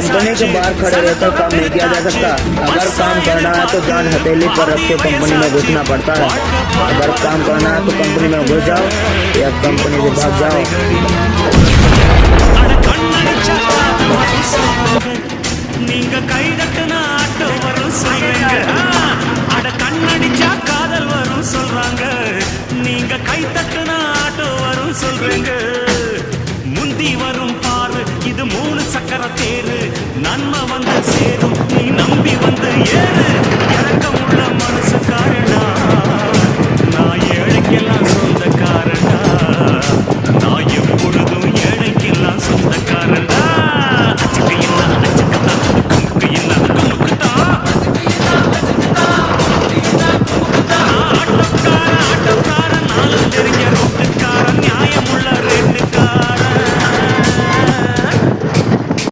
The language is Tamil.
कंपनी के बाहर खड़े रहकर काम नहीं किया जा सकता। अगर काम करना है तो जान हथेली पर रख के कंपनी में घुसना पड़ता है। अगर काम करना है तो कंपनी में घुस जाओ या कंपनी से भाग जाओ। நீங்க கைதட்டுனா ஆட்டோ வரும் சொல்றீங்க, அட கண்ணடிச்சா காதல் வரும் சொல்றாங்க. நீங்க கைதட்டுனா ஆட்டோ வரும் சொல்றீங்க. முந்தி வரும் பாரு இது 3 சக்கர தேரு, நன்மை வந்து சேரும் நீ நம்பி வந்து ஏறு. இறக்கமுள்ள மனசுக்கார